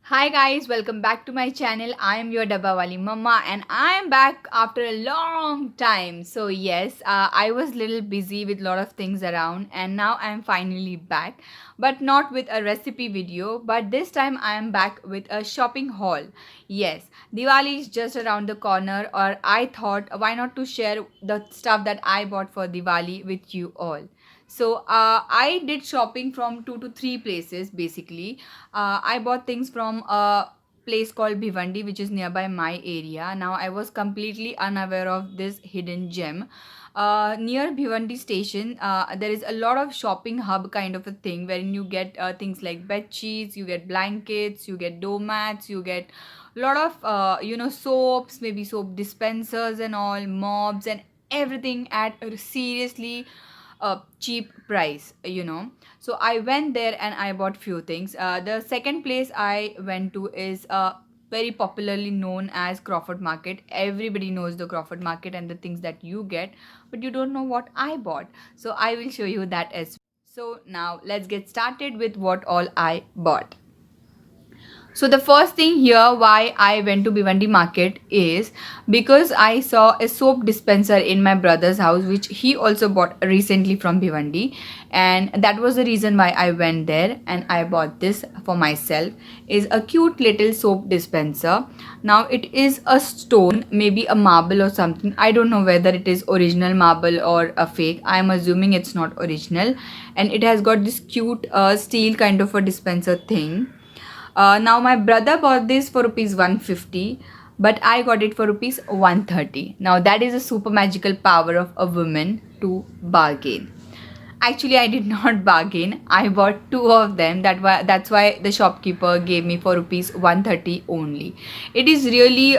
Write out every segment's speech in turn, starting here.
Hi guys, welcome back to my channel. I am your Dabbawali Mama and I am back after a long time. So yes, I was little busy with lot of things around and now I am finally back. But not with a recipe video, but this time I am back with a shopping haul. Yes, Diwali is just around the corner or I thought why not to share the stuff that I bought for Diwali with you all. So I did shopping from 2 to 3 places basically. I bought things from a place called Bhivandi, which is nearby my area. Now, I was completely unaware of this hidden gem. Near Bhivandi station, there is a lot of shopping hub kind of a thing wherein you get things like bed sheets, you get blankets, you get doormats, you get a lot of soaps, maybe soap dispensers and all, mobs and everything at a seriously cheap price. So I went there and I bought few things. The second place I went to is very popularly known as Crawford Market. Everybody knows the Crawford Market and the things that you get, but you don't know what I bought. So I will show you that as well. So now let's get started with what all I bought. So the first thing here why I went to Bhiwandi market is because I saw a soap dispenser in my brother's house which he also bought recently from Bhiwandi, and that was the reason why I went there and I bought this for myself. Is a cute little soap dispenser. Now it is a stone, maybe a marble or something. I don't know whether it is original marble or a fake. I am assuming it's not original, and it has got this cute steel kind of a dispenser thing. Now my brother bought this for rupees 150, but I got it for rupees 130. Now that is a super magical power of a woman to bargain. Actually, I did not bargain. I bought two of them. That's why the shopkeeper gave me for rupees 130 only. It is really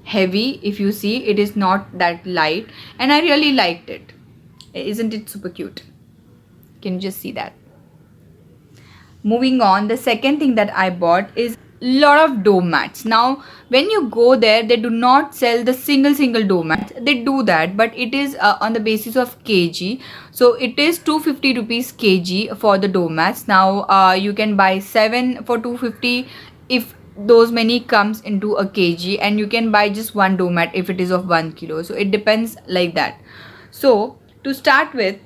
heavy. If you see, it is not that light, and I really liked it. Isn't it super cute? Can you just see that? Moving on, the second thing that I bought is lot of doormats. Now when you go there, they do not sell the single doormats. They do that, but it is on the basis of kg. So it is 250 rupees kg for the doormats. Now you can buy 7 for 250 if those many comes into a kg, and you can buy just one doormat if it is of 1 kilo. So it depends like that. So to start with,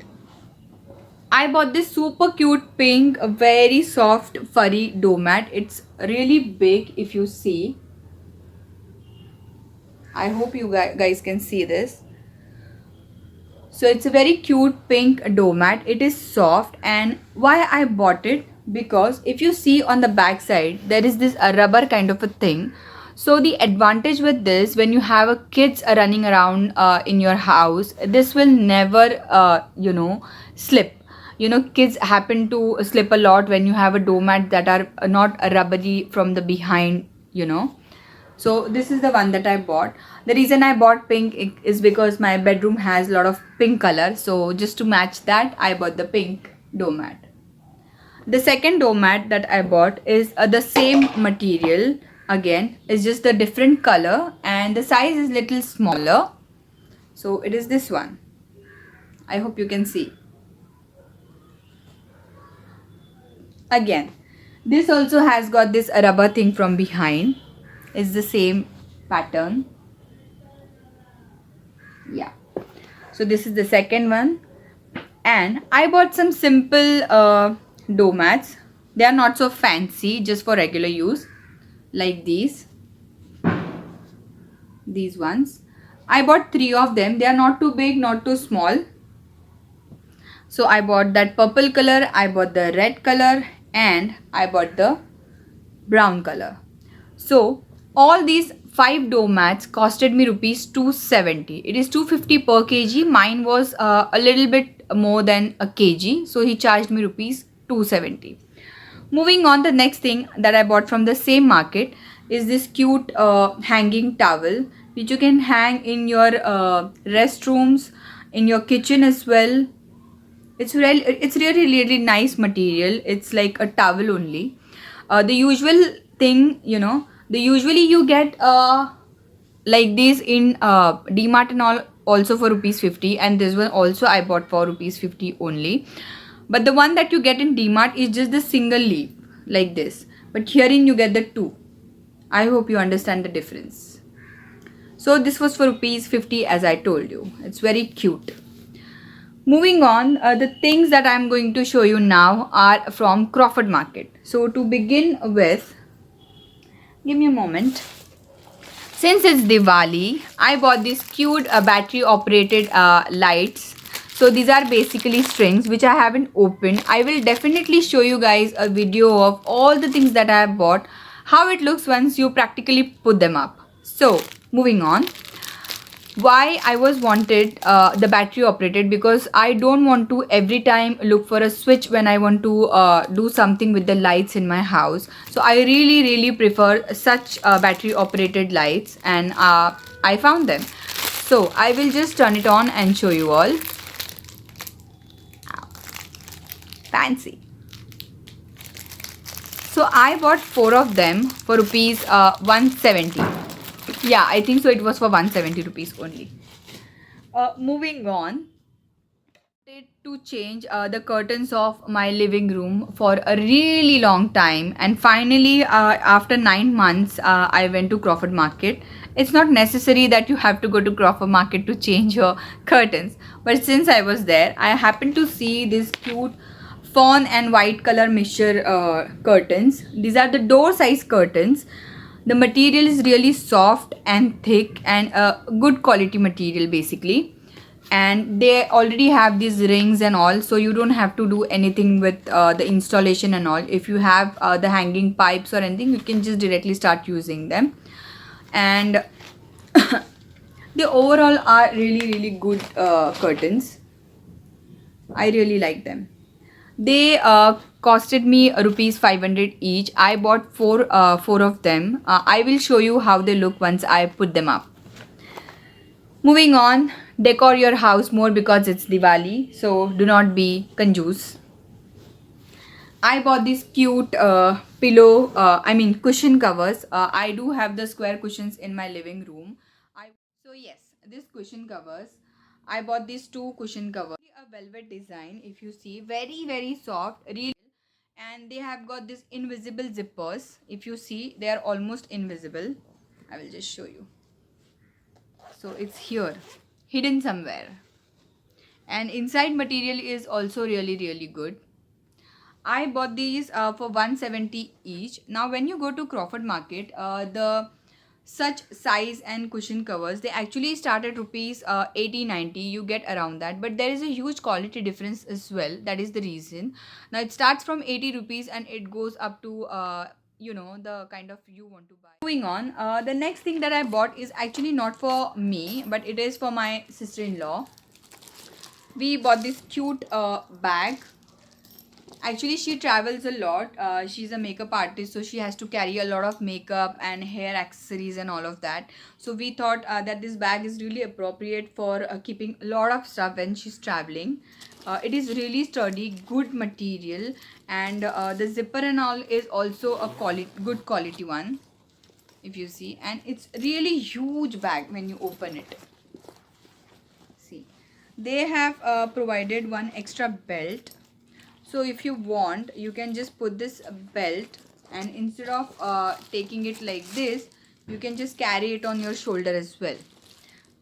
I bought this super cute pink, very soft furry doormat. It's really big if you see. I hope you guys can see this. So it's a very cute pink doormat. It is soft, and why I bought it, because if you see on the back side, there is this rubber kind of a thing. So the advantage with this, when you have a kids running around in your house, this will never slip. Kids happen to slip a lot when you have a doormat that are not rubbery from the behind. So this is the one that I bought. The reason I bought pink is because my bedroom has a lot of pink color. So just to match that, I bought the pink doormat. The second doormat that I bought is the same material. Again, it's just a different color and the size is little smaller. So it is this one. I hope you can see. Again, this also has got this rubber thing from behind. It's the same pattern. Yeah. So this is the second one. And I bought some simple doormats. They are not so fancy, just for regular use. Like these ones. I bought 3 of them. They are not too big, not too small. So I bought that purple color, I bought the red color, and I bought the brown color. So all these 5 doormats costed me rupees 270. It is 250 per kg. Mine was a little bit more than a kg, so he charged me rupees 270. Moving on, the next thing that I bought from the same market is this cute hanging towel, which you can hang in your restrooms, in your kitchen as well. It's really nice material. It's like a towel only. The usual thing, usually you get like this in DMart and all, also for rupees 50, and this one also I bought for rupees 50 only. But the one that you get in DMart is just the single leaf like this, but herein you get the two. I hope you understand the difference. So this was for rupees 50, as I told you. It's very cute. Moving on, the things that I'm going to show you now are from Crawford Market. So to begin with, give me a moment. Since it's Diwali, I bought these cute battery operated lights. So these are basically strings which I haven't opened. I will definitely show you guys a video of all the things that I have bought, how it looks once you practically put them up. So moving on, why I was wanted the battery operated, because I don't want to every time look for a switch when I want to do something with the lights in my house. So I really prefer such battery operated lights, and I found them. So I will just turn it on and show you all. Fancy. So I bought 4 of them for rupees 170. Yeah, I think so. It was for 170 rupees only. Moving on, to change the curtains of my living room for a really long time, and finally after 9 months I went to Crawford Market. It's not necessary that you have to go to Crawford Market to change your curtains, but since I was there, I happened to see this cute fawn and white color mixture curtains. These are the door size curtains. The material is really soft and thick, and good quality material basically, and they already have these rings and all, so you don't have to do anything with the installation and all. If you have the hanging pipes or anything, you can just directly start using them, and they overall are really good curtains. I really like them. They costed me rupees 500 each. I bought four of them. I will show you how they look once I put them up. Moving on, decor your house more because it's Diwali, so do not be conjuice. I bought this cute cushion covers. I do have the square cushions in my living room. So yes, this cushion covers. I bought these 2 cushion covers. A velvet design, if you see, very soft, really, and they have got this invisible zippers. If you see, they are almost invisible. I will just show you. So it's here, hidden somewhere, and inside material is also really good. I bought these for 170 each. Now when you go to Crawford Market, the such size and cushion covers, they actually start at rupees 80-90. You get around that, but there is a huge quality difference as well. That is the reason. Now it starts from 80 rupees and it goes up to the kind of you want to buy. Moving on, the next thing that I bought is actually not for me, but it is for my sister-in-law. We bought this cute bag. Actually, she travels a lot. She's a makeup artist, so she has to carry a lot of makeup and hair accessories and all of that. So we thought that this bag is really appropriate for keeping a lot of stuff when she's traveling. It is really sturdy, good material, and the zipper and all is also a good quality one, if you see. And it's really huge bag when you open it. See, they have provided one extra belt. So if you want, you can just put this belt, and instead of taking it like this, you can just carry it on your shoulder as well.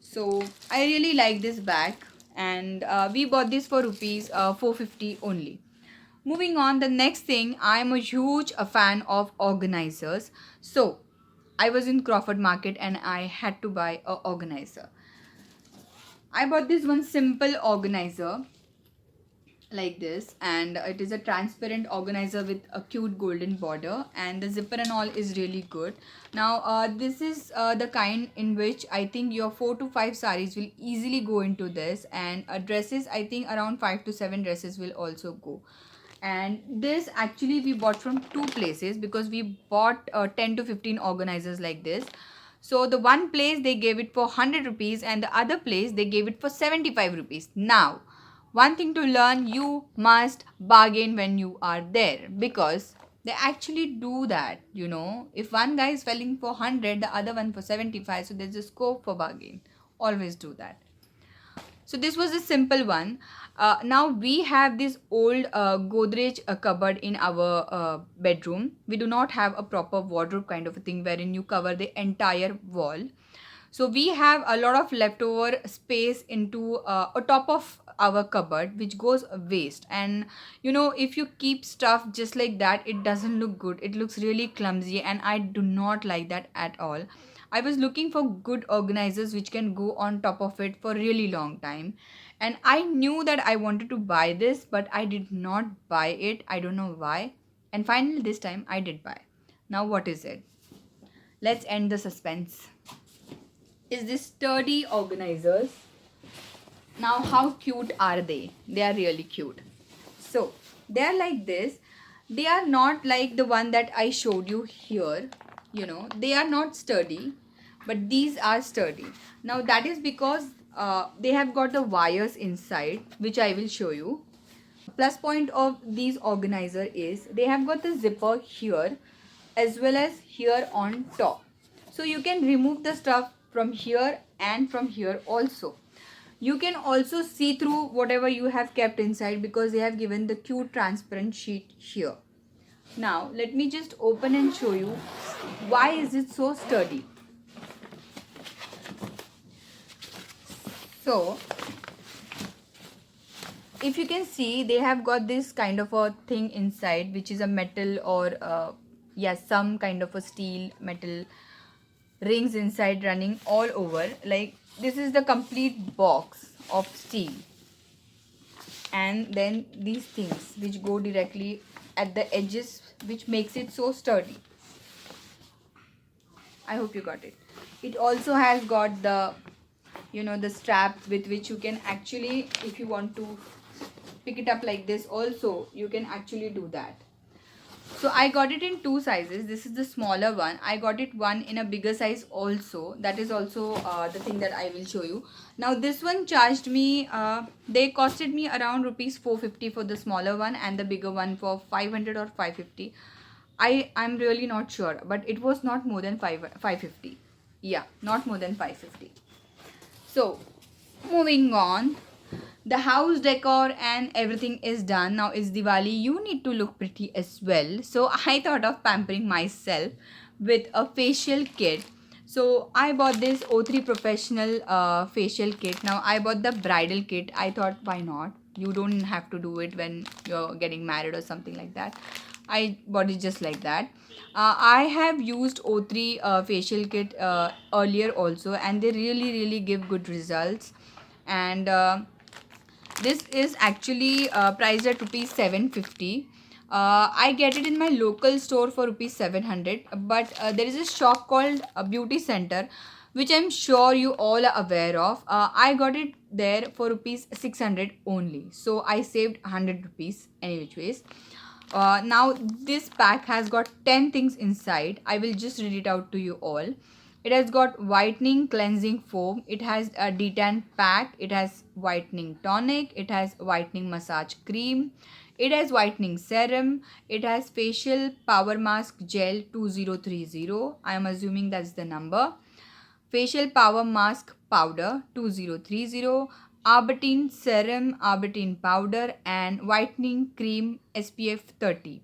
So I really like this bag, and we bought this for rupees 450 only. Moving on, the next thing, I'm a huge fan of organizers. So I was in Crawford Market and I had to buy a organizer. I bought this one simple organizer like this, and it is a transparent organizer with a cute golden border, and the zipper and all is really good. Now this is the kind in which I think your 4 to 5 saris will easily go into this, and dresses, I think around 5 to 7 dresses will also go. And this actually we bought from 2 places, because we bought 10 to 15 organizers like this. So the one place they gave it for 100 rupees, and the other place they gave it for 75 rupees. Now one thing to learn, you must bargain when you are there, because they actually do that. If one guy is selling for 100, the other one for 75, so there's a scope for bargain. Always do that. So this was a simple one. Now we have this old Godrej cupboard in our bedroom. We do not have a proper wardrobe kind of a thing wherein you cover the entire wall. So we have a lot of leftover space into a top of our cupboard, which goes waste. And if you keep stuff just like that, it doesn't look good. It looks really clumsy, and I do not like that at all. I was looking for good organizers which can go on top of it for really long time. And I knew that I wanted to buy this, but I did not buy it. I don't know why. And finally, this time I did buy. Now, what is it? Let's end the suspense. Is this sturdy organizers. Now, how cute are they? They are really cute. So, they are like this. They are not like the one that I showed you here. They are not sturdy, but these are sturdy. Now, that is because they have got the wires inside, which I will show you. Plus point of these organizer is they have got the zipper here as well as here on top. So you can remove the stuff from here and from here also. You can also see through whatever you have kept inside because they have given the cute transparent sheet here. Now let me just open and show you why is it so sturdy. So if you can see, they have got this kind of a thing inside, which is a metal or yes, some kind of a steel metal rings inside running all over. Like this is the complete box of steel, and then these things which go directly at the edges, which makes it so sturdy. I hope you got it. It also has got the the strap with which you can actually, if you want to pick it up like this also, you can actually do that. So I got it in two sizes. This is the smaller one. I got it one in a bigger size also. That is also the thing that I will show you. Now this one charged me, they costed me around rupees 450 for the smaller one, and the bigger one for 500 or 550. I'm really not sure, but it was not more than 550. Yeah, not more than 550. So moving on, the house decor and everything is done. Now it's Diwali, you need to look pretty as well. So I thought of pampering myself with a facial kit. So I bought this O3 professional facial kit. Now I bought the bridal kit. I thought, why not? You don't have to do it when you're getting married or something like that. I bought it just like that. I have used O3 facial kit earlier also, and they really give good results. And this is actually priced at rupees 750. I get it in my local store for rupees 700, but there is a shop called Beauty Center, which I'm sure you all are aware of. I got it there for rupees 600 only, so I saved 100 rupees any which ways. Now this pack has got 10 things inside. I will just read it out to you all. It has got whitening cleansing foam. It has a detan pack. It has whitening tonic. It has whitening massage cream. It has whitening serum. It has facial power mask gel 2030. I am assuming that's the number. Facial power mask powder 2030. Arbutin serum, Arbutin powder, and whitening cream SPF 30.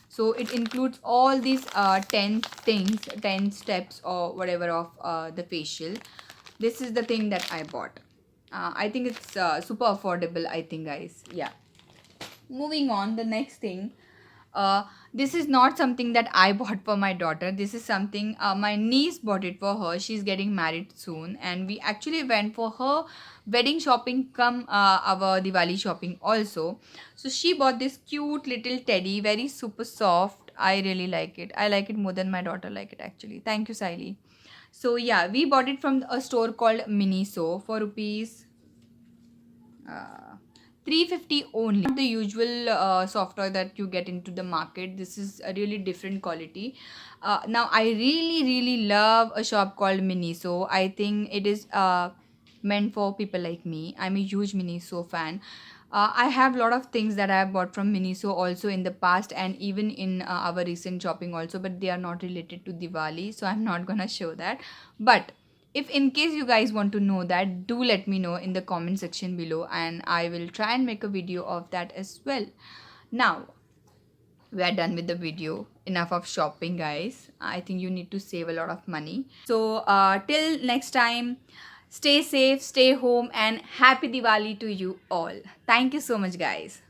So it includes all these 10 things, 10 steps or whatever of the facial. This is the thing that I bought. I think it's super affordable, I think, guys. Yeah. Moving on, the next thing. This is not something that I bought for my daughter. This is something my niece bought it for her. She's getting married soon, and we actually went for her wedding shopping come our Diwali shopping also. So she bought this cute little teddy, very super soft. I really like it. I like it more than my daughter like it actually. Thank you, Siley. So yeah, we bought it from a store called Miniso for rupees 350 only. Not the usual soft toy that you get into the market. This is a really different quality. Now I really love a shop called Miniso. I think it is meant for people like me. I'm a huge Miniso fan. I have a lot of things that I have bought from Miniso also in the past, and even in our recent shopping also, but they are not related to Diwali, so I'm not gonna show that. But If in case you guys want to know that, do let me know in the comment section below, and I will try and make a video of that as well. Now we are done with the video. Enough of shopping, guys. I think you need to save a lot of money. So till next time, stay safe, stay home, and happy Diwali to you all. Thank you so much, guys.